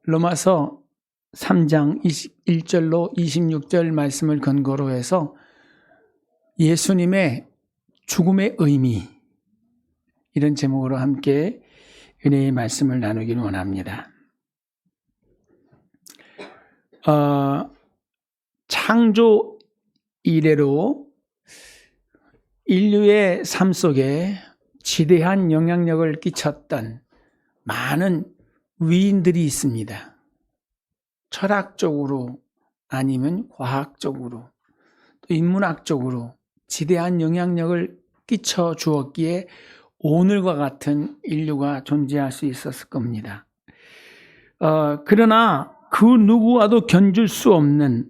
로마서 3장 21절로 26절 말씀을 근거로 해서 예수님의 죽음의 의미, 이런 제목으로 함께 은혜의 말씀을 나누기를 원합니다. 창조 이래로 인류의 삶 속에 지대한 영향력을 끼쳤던 많은 위인들이 있습니다. 철학적으로 아니면 과학적으로 또 인문학적으로 지대한 영향력을 끼쳐 주었기에 오늘과 같은 인류가 존재할 수 있었을 겁니다. 그러나 그 누구와도 견줄 수 없는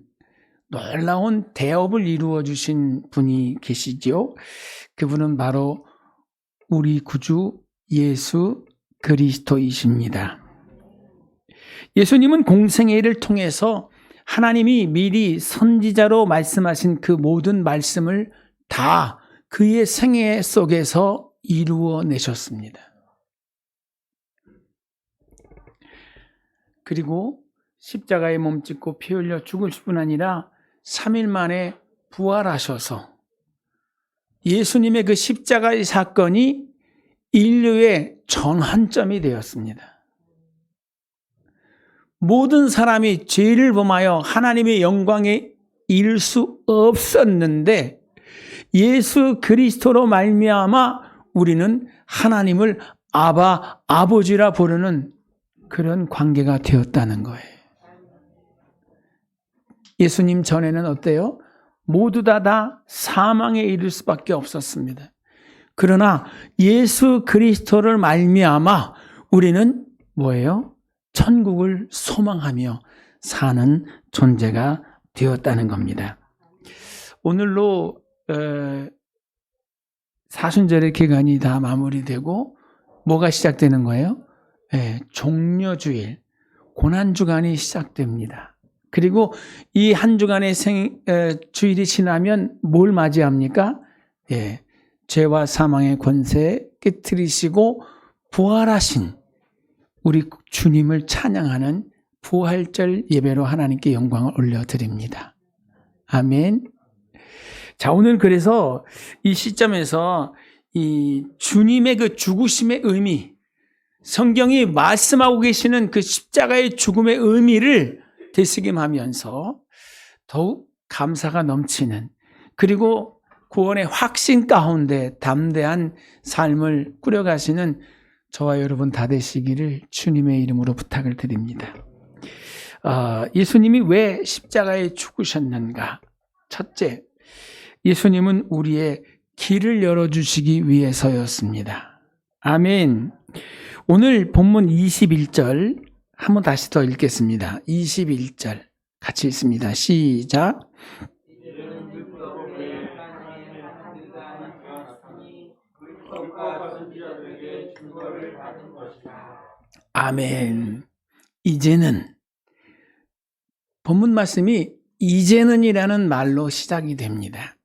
놀라운 대업을 이루어 주신 분이 계시지요. 그분은 바로 우리 구주 예수 그리스도이십니다. 예수님은 공생의 일을 통해서 하나님이 미리 선지자로 말씀하신 그 모든 말씀을 다 그의 생애 속에서 이루어 내셨습니다. 그리고 십자가에 몸짓고 피 흘려 죽으실 뿐 아니라 3일 만에 부활하셔서 예수님의 그 십자가의 사건이 인류의 전환점이 되었습니다. 모든 사람이 죄를 범하여 하나님의 영광에 이를 수 없었는데 예수 그리스도로 말미암아 우리는 하나님을 아바, 아버지라 부르는 그런 관계가 되었다는 거예요. 예수님 전에는 어때요? 모두 다 사망에 이를 수밖에 없었습니다. 그러나 예수 그리스도를 말미암아 우리는 뭐예요? 천국을 소망하며 사는 존재가 되었다는 겁니다. 오늘로 사순절의 기간이 다 마무리되고 뭐가 시작되는 거예요? 종려주일, 고난주간이 시작됩니다. 그리고 이 한 주간의 주일이 지나면 뭘 맞이합니까? 죄와 사망의 권세 깨트리시고 부활하신 우리 주님을 찬양하는 부활절 예배로 하나님께 영광을 올려드립니다. 아멘. 자, 오늘 그래서 이 시점에서 이 주님의 그 죽으심의 의미, 성경이 말씀하고 계시는 그 십자가의 죽음의 의미를 되새김하면서 더욱 감사가 넘치는, 그리고 구원의 확신 가운데 담대한 삶을 꾸려가시는 저와 여러분 다 되시기를 주님의 이름으로 부탁을 드립니다. 예수님이 왜 십자가에 죽으셨는가? 첫째, 예수님은 우리의 길을 열어주시기 위해서였습니다. 아멘. 오늘 본문 21절 한번 다시 더 읽겠습니다. 21절 같이 읽습니다. 시작. 아멘. 이제는, 본문 말씀이 이제는이라는 말로 시작이 됩니다.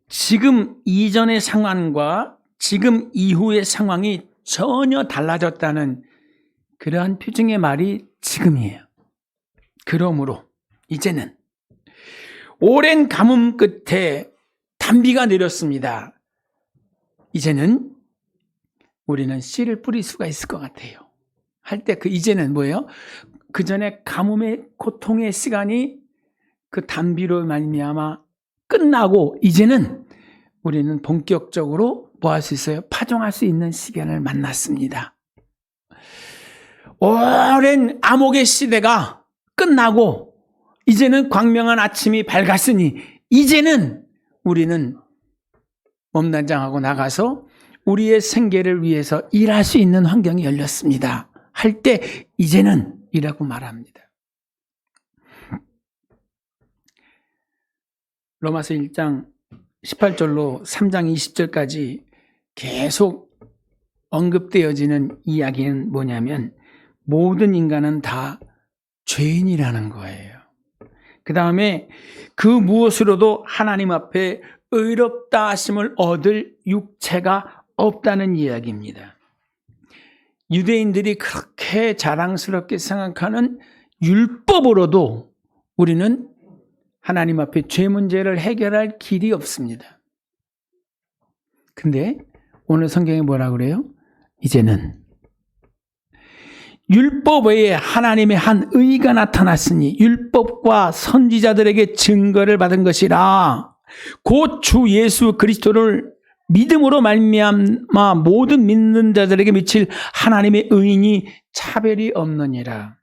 지금 이전의 상황과 지금 이후의 상황이 전혀 달라졌다는 그러한 표정의 말이 지금이에요. 그러므로 이제는 오랜 가뭄 끝에 단비가 내렸습니다. 이제는 우리는 씨를 뿌릴 수가 있을 것 같아요. 할 때 그 이제는 뭐예요? 그 전에 가뭄의 고통의 시간이 그 단비로 말미암아 끝나고 이제는 우리는 본격적으로 뭐 할 수 있어요? 파종할 수 있는 시간을 만났습니다. 오랜 암흑의 시대가 끝나고 이제는 광명한 아침이 밝았으니 이제는 우리는 몸단장하고 나가서 우리의 생계를 위해서 일할 수 있는 환경이 열렸습니다. 할 때 이제는 이라고 말합니다. 로마서 1장 18절로 3장 20절까지 계속 언급되어지는 이야기는 뭐냐면 모든 인간은 다 죄인이라는 거예요. 그 다음에 그 무엇으로도 하나님 앞에 의롭다 하심을 얻을 육체가 없다는 이야기입니다. 유대인들이 그렇게 자랑스럽게 생각하는 율법으로도 우리는 하나님 앞에 죄 문제를 해결할 길이 없습니다. 근데 오늘 성경에 뭐라 그래요? 이제는 율법 외에 하나님의 한 의가 나타났으니 율법과 선지자들에게 증거를 받은 것이라. 곧 주 예수 그리스도를 믿음으로 말미암아 모든 믿는 자들에게 미칠 하나님의 의인이 차별이 없느니라.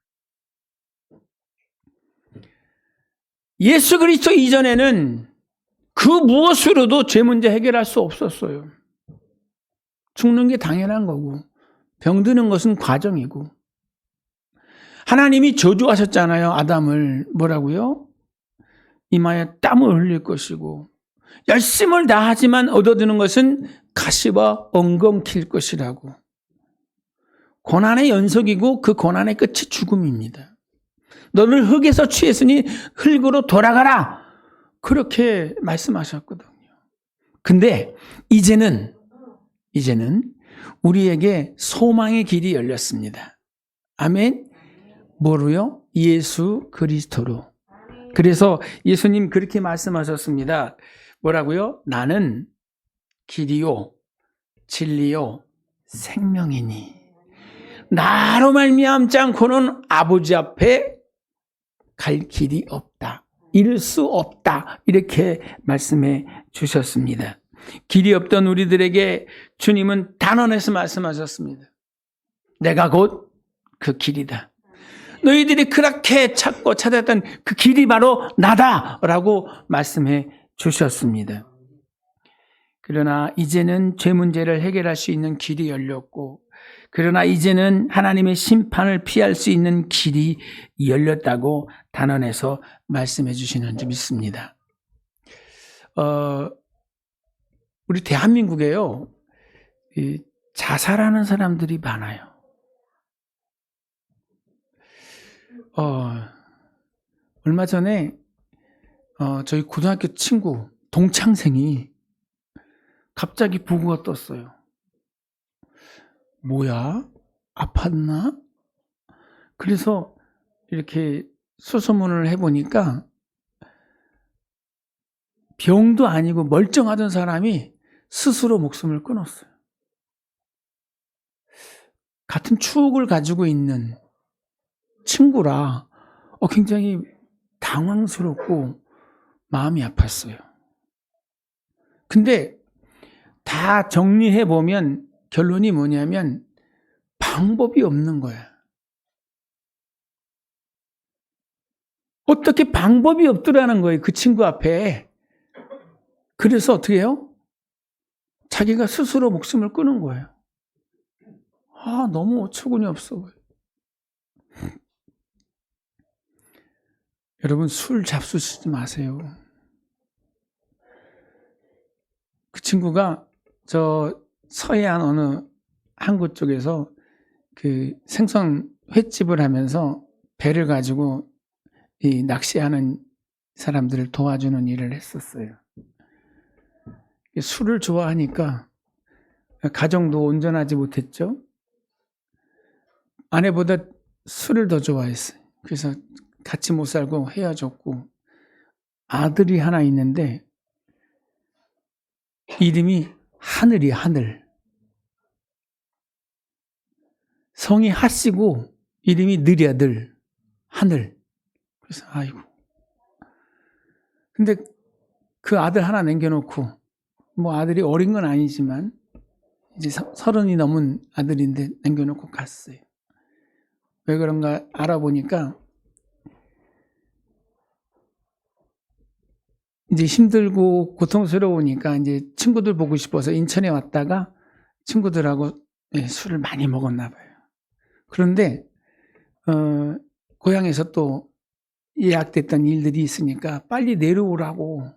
예수 그리스도 이전에는 그 무엇으로도 죄 문제 해결할 수 없었어요. 죽는 게 당연한 거고 병드는 것은 과정이고. 하나님이 저주하셨잖아요. 아담을. 뭐라고요? 이마에 땀을 흘릴 것이고 열심을 다하지만 얻어드는 것은 가시와 엉겅퀴일 것이라고. 고난의 연속이고 그 고난의 끝이 죽음입니다. 너를 흙에서 취했으니 흙으로 돌아가라. 그렇게 말씀하셨거든요. 근데 이제는 우리에게 소망의 길이 열렸습니다. 아멘. 뭐로요? 예수 그리스도로. 그래서 예수님 그렇게 말씀하셨습니다. 뭐라고요? 나는 길이요 진리요 생명이니 나로 말미암지 않고는 아버지 앞에 갈 길이 없다. 이룰 수 없다. 이렇게 말씀해 주셨습니다. 길이 없던 우리들에게 주님은 단언해서 말씀하셨습니다. 내가 곧 그 길이다. 너희들이 그렇게 찾고 찾았던 그 길이 바로 나다라고 말씀해 주셨습니다. 그러나 이제는 죄 문제를 해결할 수 있는 길이 열렸고, 그러나 이제는 하나님의 심판을 피할 수 있는 길이 열렸다고 단언해서 말씀해 주시는 줄 믿습니다. 우리 대한민국에요, 자살하는 사람들이 많아요. 얼마 전에 저희 고등학교 친구 동창생이 갑자기 부고가 떴어요. 뭐야? 아팠나? 그래서 이렇게 수소문을 해보니까 병도 아니고 멀쩡하던 사람이 스스로 목숨을 끊었어요. 같은 추억을 가지고 있는 친구라 굉장히 당황스럽고 마음이 아팠어요. 근데 다 정리해보면 결론이 뭐냐면 방법이 없는 거야. 어떻게 방법이 없더라는 거예요. 그 친구 앞에. 그래서 어떻게 해요? 자기가 스스로 목숨을 끊은 거예요. 너무 어처구니 없어 보여요. 여러분, 술 잡수시지 마세요. 그 친구가 저 서해안 어느 항구 쪽에서 그 생선 횟집을 하면서 배를 가지고 이 낚시하는 사람들을 도와주는 일을 했었어요. 술을 좋아하니까 가정도 온전하지 못했죠. 아내보다 술을 더 좋아했어요. 그래서 같이 못 살고 헤어졌고, 아들이 하나 있는데 이름이 하늘이야, 하늘. 성이 하씨고 이름이 늘이야, 늘. 하늘. 그래서 아이고. 근데 그 아들 하나 남겨놓고, 뭐 아들이 어린 건 아니지만 이제 30이 넘은 아들인데 남겨놓고 갔어요. 왜 그런가 알아보니까 이제 힘들고 고통스러우니까 이제 친구들 보고 싶어서 인천에 왔다가 친구들하고 술을 많이 먹었나 봐요. 그런데 고향에서 또 예약됐던 일들이 있으니까 빨리 내려오라고.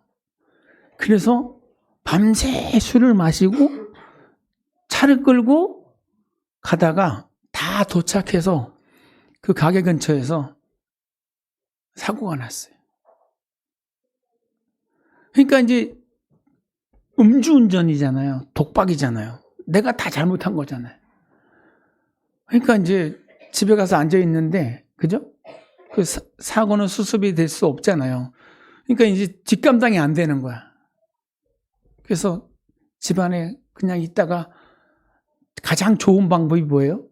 그래서 밤새 술을 마시고 차를 끌고 가다가 다 도착해서 그 가게 근처에서 사고가 났어요. 그러니까 이제 음주운전이잖아요. 독박이잖아요. 내가 다 잘못한 거잖아요. 그러니까 이제 집에 가서 앉아 있는데, 그죠? 그 사고는 수습이 될 수 없잖아요. 그러니까 이제 뒷감당이 안 되는 거야. 그래서 집안에 그냥 있다가 가장 좋은 방법이 뭐예요?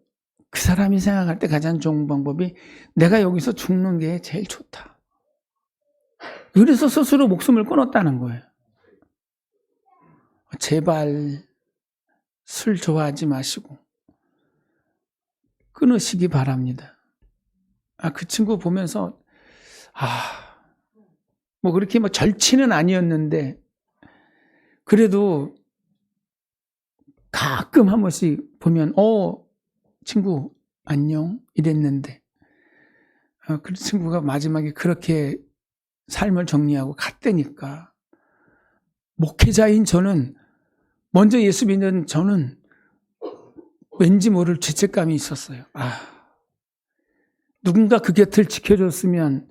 그 사람이 생각할 때 가장 좋은 방법이 내가 여기서 죽는 게 제일 좋다. 그래서 스스로 목숨을 끊었다는 거예요. 제발 술 좋아하지 마시고 끊으시기 바랍니다. 그 친구 보면서 뭐 그렇게 뭐 절친은 아니었는데 그래도 가끔 한 번씩 보면 친구 안녕 이랬는데 그 친구가 마지막에 그렇게 삶을 정리하고 갔다니까 목회자인 저는 먼저 예수 믿는 저는 왠지 모를 죄책감이 있었어요. 누군가 그 곁을 지켜줬으면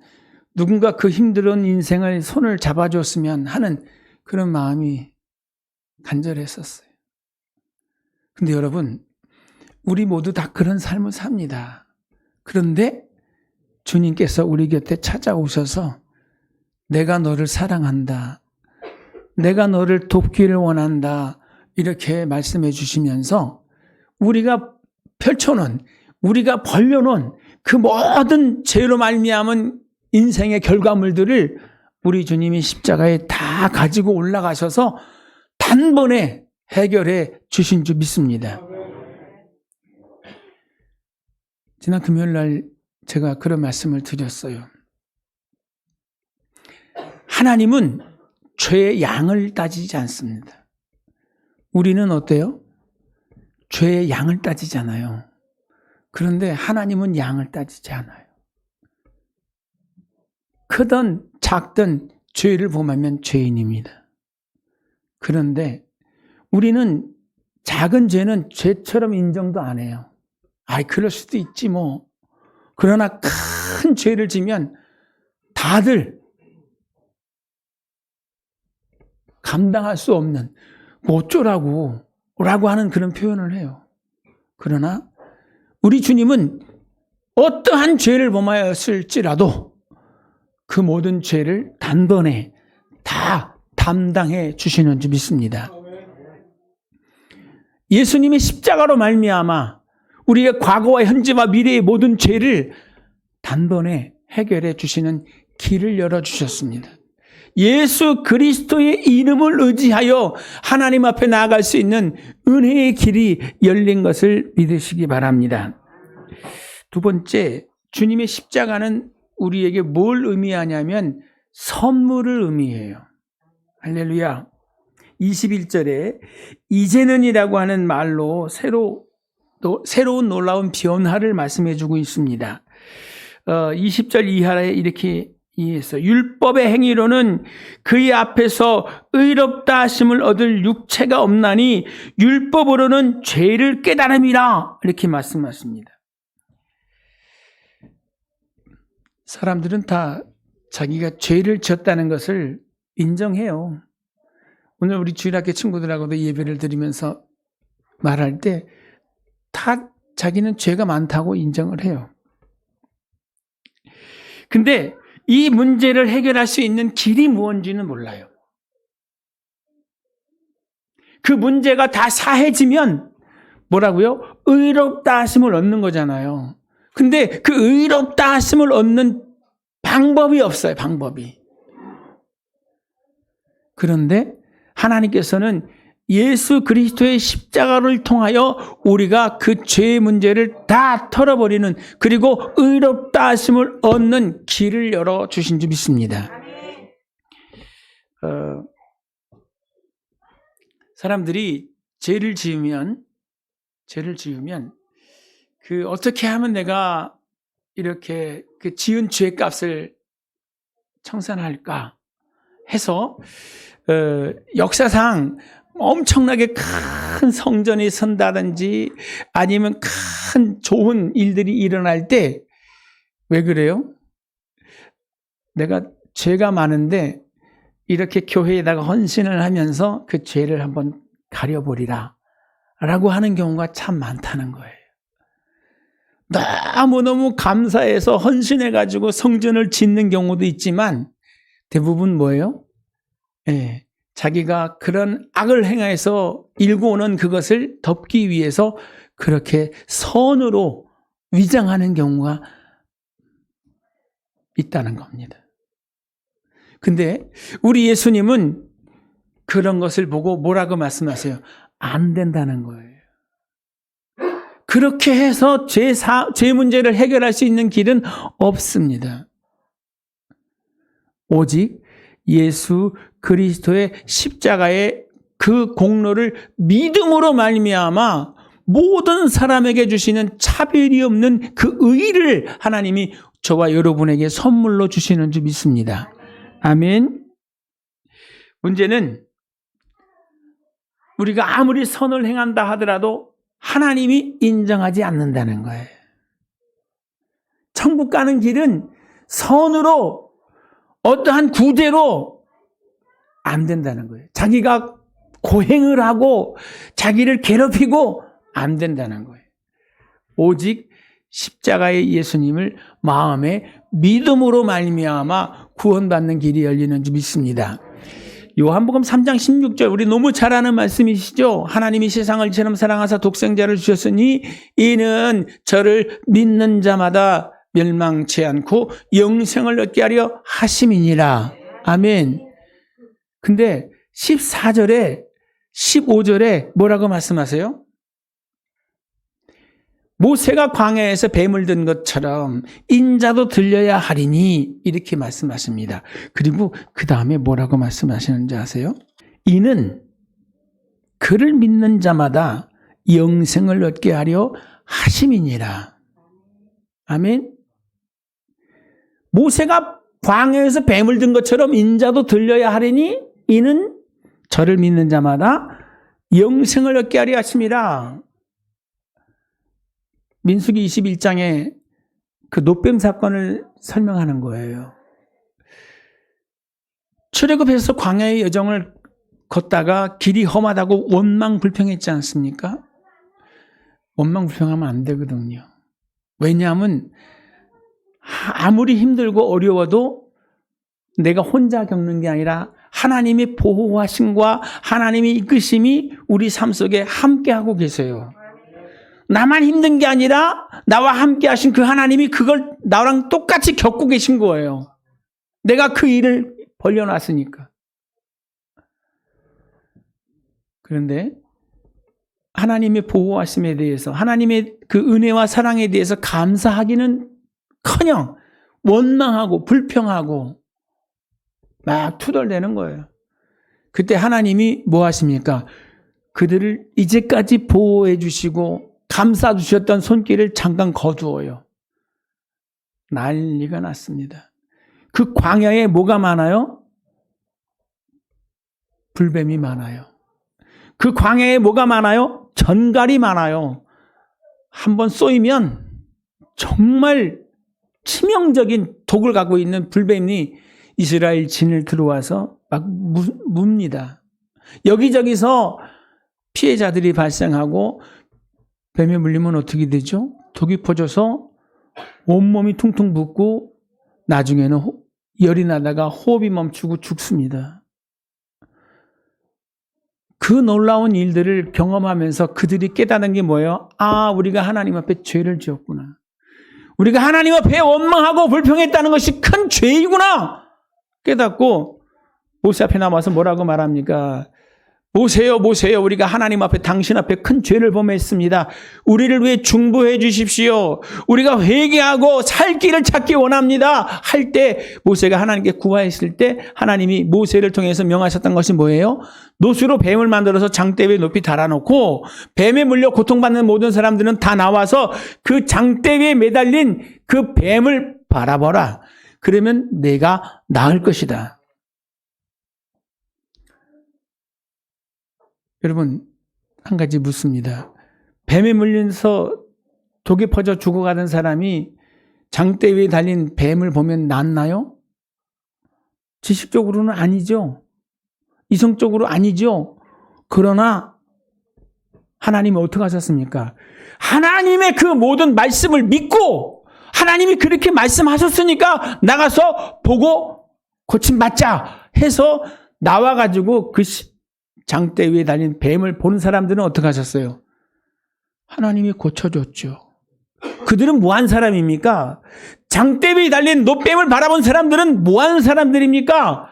누군가 그 힘든 인생을 손을 잡아줬으면 하는 그런 마음이 간절했었어요. 근데 여러분 우리 모두 다 그런 삶을 삽니다. 그런데 주님께서 우리 곁에 찾아오셔서 내가 너를 사랑한다. 내가 너를 돕기를 원한다. 이렇게 말씀해 주시면서 우리가 펼쳐놓은 우리가 벌려놓은 그 모든 죄로 말미암은 인생의 결과물들을 우리 주님이 십자가에 다 가지고 올라가셔서 단번에 해결해 주신 줄 믿습니다. 지난 금요일 날 제가 그런 말씀을 드렸어요. 하나님은 죄의 양을 따지지 않습니다. 우리는 어때요? 죄의 양을 따지잖아요. 그런데 하나님은 양을 따지지 않아요. 크든 작든 죄를 범하면 죄인입니다. 그런데 우리는 작은 죄는 죄처럼 인정도 안 해요. 그럴 수도 있지 뭐. 그러나 큰 죄를 지면 다들 감당할 수 없는 어쩌라고 라고 하는 그런 표현을 해요. 그러나 우리 주님은 어떠한 죄를 범하였을지라도 그 모든 죄를 단번에 다 담당해 주시는 줄 믿습니다. 예수님의 십자가로 말미암아 우리의 과거와 현재와 미래의 모든 죄를 단번에 해결해 주시는 길을 열어주셨습니다. 예수 그리스도의 이름을 의지하여 하나님 앞에 나아갈 수 있는 은혜의 길이 열린 것을 믿으시기 바랍니다. 두 번째, 주님의 십자가는 우리에게 뭘 의미하냐면 선물을 의미해요. 할렐루야. 21절에 이제는이라고 하는 말로 새로운 놀라운 변화를 말씀해 주고 있습니다. 20절 이하에 이렇게 이해했어요. 율법의 행위로는 그의 앞에서 의롭다 하심을 얻을 육체가 없나니 율법으로는 죄를 깨달음이라 이렇게 말씀하십니다. 사람들은 다 자기가 죄를 지었다는 것을 인정해요. 오늘 우리 주일학교 친구들하고도 예배를 드리면서 말할 때 다 자기는 죄가 많다고 인정을 해요. 근데 이 문제를 해결할 수 있는 길이 무엇인지는 몰라요. 그 문제가 다 사해지면 뭐라고요? 의롭다 하심을 얻는 거잖아요. 근데 그 의롭다 하심을 얻는 방법이 없어요. 방법이. 그런데 하나님께서는 예수 그리스도의 십자가를 통하여 우리가 그 죄의 문제를 다 털어버리는 그리고 의롭다 하심을 얻는 길을 열어주신 줄 믿습니다. 사람들이 죄를 지으면 그 어떻게 하면 내가 이렇게 그 지은 죄값을 청산할까 해서 역사상 엄청나게 큰 성전이 선다든지 아니면 큰 좋은 일들이 일어날 때 왜 그래요? 내가 죄가 많은데 이렇게 교회에다가 헌신을 하면서 그 죄를 한번 가려보리라 라고 하는 경우가 참 많다는 거예요. 너무너무 감사해서 헌신해가지고 성전을 짓는 경우도 있지만 대부분 뭐예요? 예, 자기가 그런 악을 행해서 일고 오는 그것을 덮기 위해서 그렇게 선으로 위장하는 경우가 있다는 겁니다. 근데 우리 예수님은 그런 것을 보고 뭐라고 말씀하세요? 안 된다는 거예요. 그렇게 해서 죄 문제를 해결할 수 있는 길은 없습니다. 오직 예수 그리스도의 십자가의 그 공로를 믿음으로 말미암아 모든 사람에게 주시는 차별이 없는 그 의를 하나님이 저와 여러분에게 선물로 주시는 줄 믿습니다. 아멘. 문제는 우리가 아무리 선을 행한다 하더라도 하나님이 인정하지 않는다는 거예요. 천국 가는 길은 선으로 어떠한 구제로 안 된다는 거예요. 자기가 고행을 하고 자기를 괴롭히고 안 된다는 거예요. 오직 십자가의 예수님을 마음에 믿음으로 말미암아 구원받는 길이 열리는 줄 믿습니다. 요한복음 3장 16절 우리 너무 잘 아는 말씀이시죠. 하나님이 세상을 이처럼 사랑하사 독생자를 주셨으니 이는 저를 믿는 자마다 멸망치 않고 영생을 얻게 하려 하심이니라. 아멘. 근데 14절에 15절에 뭐라고 말씀하세요? 모세가 광야에서 뱀을 든 것처럼 인자도 들려야 하리니 이렇게 말씀하십니다. 그리고 그 다음에 뭐라고 말씀하시는지 아세요? 이는 그를 믿는 자마다 영생을 얻게 하려 하심이니라. 아멘. 모세가 광야에서 뱀을 든 것처럼 인자도 들려야 하리니 이는 저를 믿는 자마다 영생을 얻게 하려 하심이라. 민수기 21장에 그 노뱀 사건을 설명하는 거예요. 출애굽해서 광야의 여정을 걷다가 길이 험하다고 원망불평했지 않습니까? 원망불평하면 안 되거든요. 왜냐하면 아무리 힘들고 어려워도 내가 혼자 겪는 게 아니라 하나님의 보호하심과 하나님의 이끄심이 우리 삶 속에 함께하고 계세요. 나만 힘든 게 아니라 나와 함께 하신 그 하나님이 그걸 나랑 똑같이 겪고 계신 거예요. 내가 그 일을 벌려놨으니까. 그런데 하나님의 보호하심에 대해서 하나님의 그 은혜와 사랑에 대해서 감사하기는 커녕 원망하고 불평하고 막 투덜대는 거예요. 그때 하나님이 뭐 하십니까? 그들을 이제까지 보호해 주시고 감싸 주셨던 손길을 잠깐 거두어요. 난리가 났습니다. 그 광야에 뭐가 많아요? 불뱀이 많아요. 그 광야에 뭐가 많아요? 전갈이 많아요. 한번 쏘이면 정말 치명적인 독을 갖고 있는 불뱀이 이스라엘 진을 들어와서 막 뭅니다. 여기저기서 피해자들이 발생하고 뱀에 물리면 어떻게 되죠? 독이 퍼져서 온몸이 퉁퉁 붓고 나중에는 열이 나다가 호흡이 멈추고 죽습니다. 그 놀라운 일들을 경험하면서 그들이 깨닫는 게 뭐예요? 아, 우리가 하나님 앞에 죄를 지었구나. 우리가 하나님 앞에 원망하고 불평했다는 것이 큰 죄이구나 깨닫고 모세 앞에 나와서 뭐라고 말합니까? 모세요, 모세요. 우리가 하나님 앞에 당신 앞에 큰 죄를 범했습니다. 우리를 위해 중보해 주십시오. 우리가 회개하고 살 길을 찾기 원합니다. 할 때 모세가 하나님께 구하했을 때 하나님이 모세를 통해서 명하셨던 것이 뭐예요? 노수로 뱀을 만들어서 장대 위에 높이 달아놓고 뱀에 물려 고통받는 모든 사람들은 다 나와서 그 장대 위에 매달린 그 뱀을 바라보라. 그러면 내가 나을 것이다. 여러분, 한 가지 묻습니다. 뱀에 물려서 독에 퍼져 죽어가던 사람이 장대 위에 달린 뱀을 보면 낫나요? 지식적으로는 아니죠. 이성적으로 아니죠. 그러나 하나님은 어떻게 하셨습니까? 하나님의 그 모든 말씀을 믿고 하나님이 그렇게 말씀하셨으니까 나가서 보고 고침받자 해서 나와가지고 그 장대 위에 달린 뱀을 보는 사람들은 어떻게 하셨어요? 하나님이 고쳐줬죠. 그들은 뭐 한 사람입니까? 장대 위에 달린 노뱀을 바라본 사람들은 뭐 하는 사람들입니까?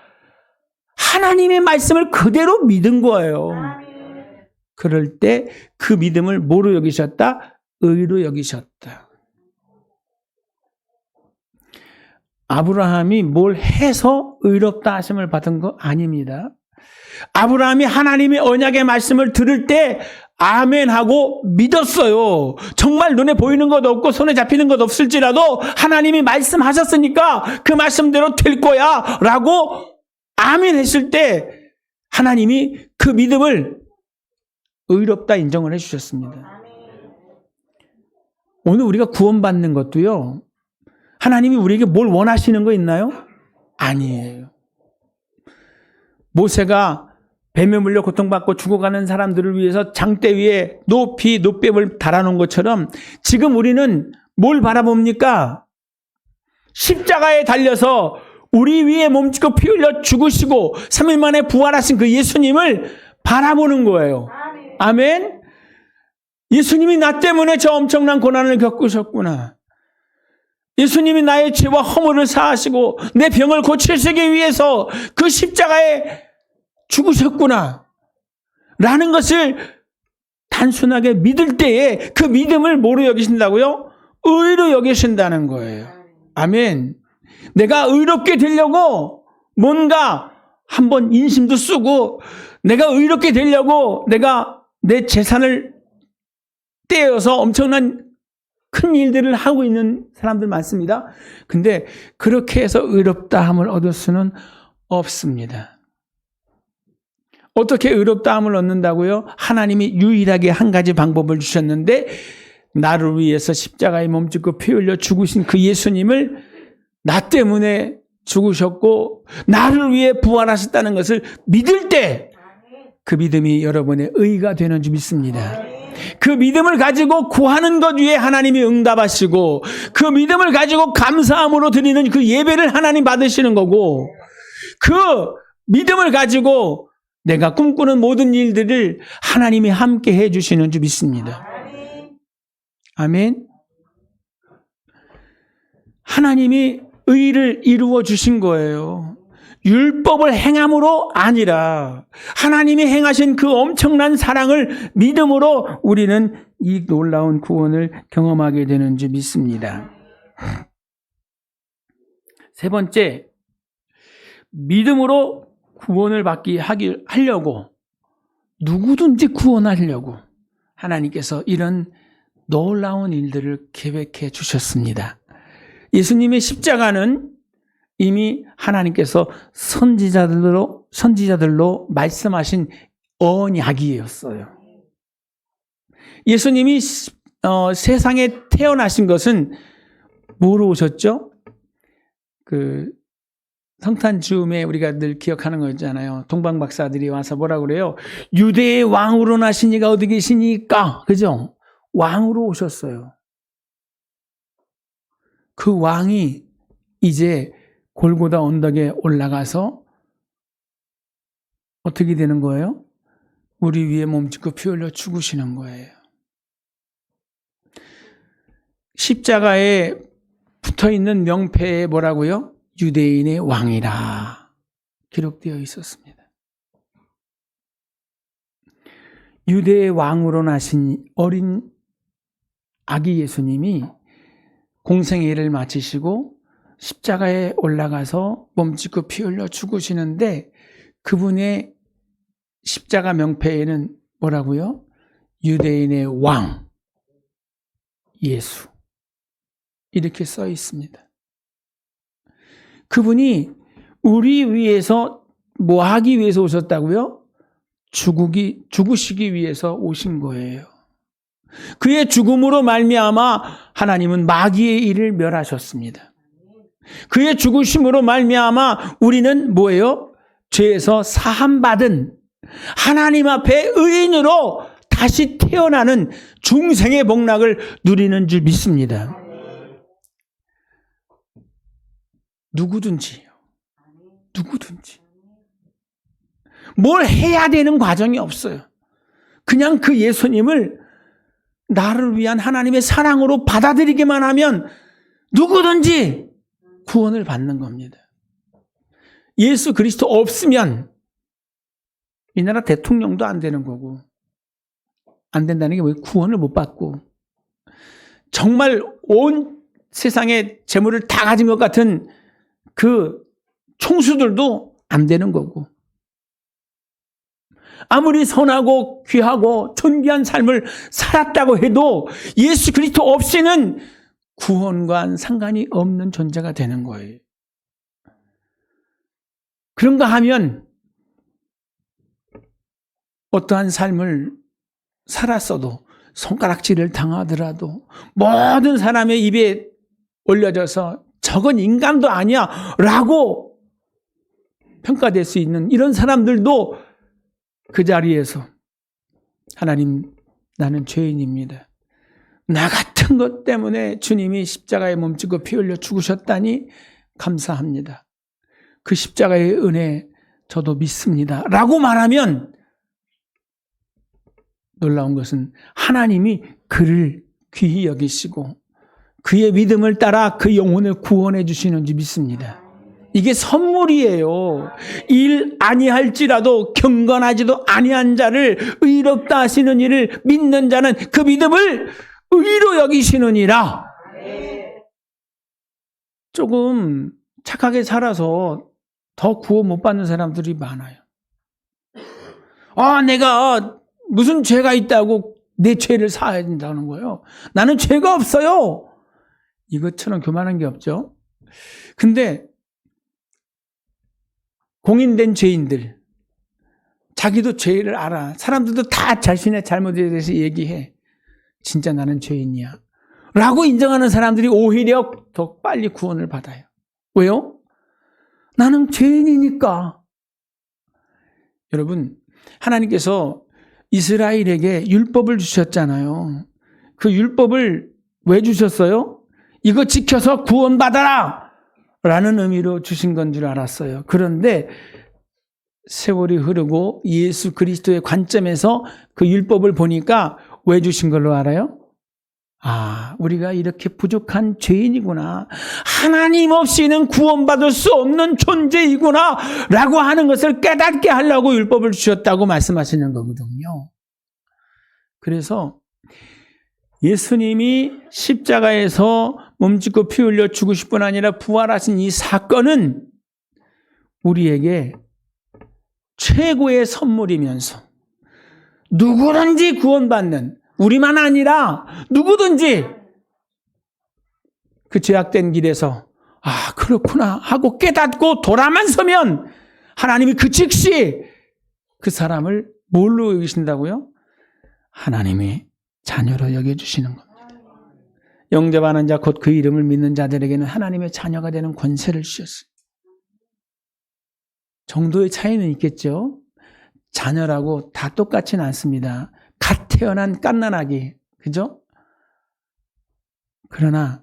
하나님의 말씀을 그대로 믿은 거예요. 그럴 때 그 믿음을 뭐로 여기셨다? 의로 여기셨다. 아브라함이 뭘 해서 의롭다 하심을 받은 거 아닙니다. 아브라함이 하나님의 언약의 말씀을 들을 때 아멘하고 믿었어요. 정말 눈에 보이는 것 없고 손에 잡히는 것 없을지라도 하나님이 말씀하셨으니까 그 말씀대로 될 거야 라고 아멘했을 때 하나님이 그 믿음을 의롭다 인정을 해주셨습니다. 오늘 우리가 구원받는 것도요, 하나님이 우리에게 뭘 원하시는 거 있나요? 아니에요. 모세가 뱀에 물려 고통받고 죽어가는 사람들을 위해서 장대 위에 높이 노뱀을 달아놓은 것처럼 지금 우리는 뭘 바라봅니까? 십자가에 달려서 우리 위에 몸짓고 피 흘려 죽으시고 3일 만에 부활하신 그 예수님을 바라보는 거예요. 아멘. 예수님이 나 때문에 저 엄청난 고난을 겪으셨구나. 예수님이 나의 죄와 허물을 사하시고 내 병을 고치시기 위해서 그 십자가에 죽으셨구나 라는 것을 단순하게 믿을 때에 그 믿음을 뭐로 여기신다고요? 의로 여기신다는 거예요. 아멘. 내가 의롭게 되려고 뭔가 한번 인심도 쓰고 내가 의롭게 되려고 내가 내 재산을 떼어서 엄청난 큰 일들을 하고 있는 사람들 많습니다. 근데 그렇게 해서 의롭다함을 얻을 수는 없습니다. 어떻게 의롭다함을 얻는다고요? 하나님이 유일하게 한 가지 방법을 주셨는데 나를 위해서 십자가에 몸짓고 피 흘려 죽으신 그 예수님을 나 때문에 죽으셨고 나를 위해 부활하셨다는 것을 믿을 때 그 믿음이 여러분의 의가 되는 줄 믿습니다. 그 믿음을 가지고 구하는 것 위에 하나님이 응답하시고 그 믿음을 가지고 감사함으로 드리는 그 예배를 하나님 받으시는 거고 그 믿음을 가지고 내가 꿈꾸는 모든 일들을 하나님이 함께 해주시는 줄 믿습니다. 아멘. 하나님이 의를 이루어 주신 거예요. 율법을 행함으로 아니라 하나님이 행하신 그 엄청난 사랑을 믿음으로 우리는 이 놀라운 구원을 경험하게 되는 줄 믿습니다. 세 번째, 믿음으로 구원을 하려고 누구든지 구원하려고 하나님께서 이런 놀라운 일들을 계획해 주셨습니다. 예수님의 십자가는 이미 하나님께서 선지자들로 말씀하신 언약이었어요. 예수님이 세상에 태어나신 것은 뭐로 오셨죠? 그 성탄 즈음에 우리가 늘 기억하는 거 있잖아요. 동방 박사들이 와서 뭐라 그래요? 유대의 왕으로 나신 이가 어디 계시니까, 그죠? 왕으로 오셨어요. 그 왕이 이제 골고다 언덕에 올라가서 어떻게 되는 거예요? 우리 위에 몸짓고 피 흘려 죽으시는 거예요. 십자가에 붙어있는 명패에 뭐라고요? 유대인의 왕이라 기록되어 있었습니다. 유대의 왕으로 나신 어린 아기 예수님이 공생의 일을 마치시고 십자가에 올라가서 몸짓고 피 흘려 죽으시는데 그분의 십자가 명패에는 뭐라고요? 유대인의 왕 예수 이렇게 써 있습니다. 그분이 우리 위해서 뭐 하기 위해서 오셨다고요? 죽으시기 위해서 오신 거예요. 그의 죽음으로 말미암아 하나님은 마귀의 일을 멸하셨습니다. 그의 죽으심으로 말미암아 우리는 뭐예요? 죄에서 사함받은 하나님 앞에 의인으로 다시 태어나는 중생의 복락을 누리는 줄 믿습니다. 누구든지 뭘 해야 되는 과정이 없어요. 그냥 그 예수님을 나를 위한 하나님의 사랑으로 받아들이기만 하면 누구든지 구원을 받는 겁니다. 예수 그리스도 없으면 이 나라 대통령도 안 되는 거고, 안 된다는 게 왜 구원을 못 받고, 정말 온 세상의 재물을 다 가진 것 같은 그 총수들도 안 되는 거고, 아무리 선하고 귀하고 존귀한 삶을 살았다고 해도 예수 그리스도 없이는 구원과 상관이 없는 존재가 되는 거예요. 그런가 하면 어떠한 삶을 살았어도, 손가락질을 당하더라도 모든 사람의 입에 올려져서 저건 인간도 아니야 라고 평가될 수 있는 이런 사람들도 그 자리에서 하나님, 나는 죄인입니다. 나 같은 것 때문에 주님이 십자가에 몸짓고 피 흘려 죽으셨다니 감사합니다. 그 십자가의 은혜 저도 믿습니다 라고 말하면, 놀라운 것은 하나님이 그를 귀히 여기시고 그의 믿음을 따라 그 영혼을 구원해 주시는지 믿습니다. 이게 선물이에요. 일 아니할지라도 경건하지도 아니한 자를 의롭다 하시는 이를 믿는 자는 그 믿음을 의로 여기시느니라. 조금 착하게 살아서 더 구원 못 받는 사람들이 많아요. 내가 무슨 죄가 있다고 내 죄를 사야 된다는 거예요. 나는 죄가 없어요. 이것처럼 교만한 게 없죠. 근데 공인된 죄인들, 자기도 죄를 알아. 사람들도 다 자신의 잘못에 대해서 얘기해. 진짜 나는 죄인이야 라고 인정하는 사람들이 오히려 더 빨리 구원을 받아요. 왜요? 나는 죄인이니까. 여러분, 하나님께서 이스라엘에게 율법을 주셨잖아요. 그 율법을 왜 주셨어요? 이거 지켜서 구원받아라 라는 의미로 주신 건 줄 알았어요. 그런데 세월이 흐르고 예수 그리스도의 관점에서 그 율법을 보니까 왜 주신 걸로 알아요? 우리가 이렇게 부족한 죄인이구나, 하나님 없이는 구원받을 수 없는 존재이구나 라고 하는 것을 깨닫게 하려고 율법을 주셨다고 말씀하시는 거거든요. 그래서 예수님이 십자가에서 몸짓고 피 흘려 죽으실 뿐 아니라 부활하신 이 사건은 우리에게 최고의 선물이면서 누구든지 구원받는, 우리만 아니라 누구든지 그 죄악된 길에서 그렇구나 하고 깨닫고 돌아만 서면 하나님이 그 즉시 그 사람을 뭘로 여기신다고요? 하나님이 자녀로 여겨주시는 겁니다. 영접하는 자 곧 그 이름을 믿는 자들에게는 하나님의 자녀가 되는 권세를 주셨어요. 정도의 차이는 있겠죠. 자녀라고 다 똑같지는 않습니다. 갓 태어난 갓난아기, 그죠? 그러나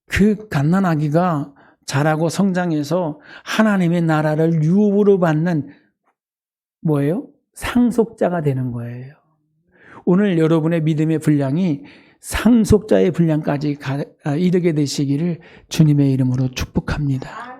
그 갓난아기가 자라고 성장해서 하나님의 나라를 유업으로 받는 뭐예요? 상속자가 되는 거예요. 오늘 여러분의 믿음의 분량이 상속자의 분량까지 이르게 되시기를 주님의 이름으로 축복합니다.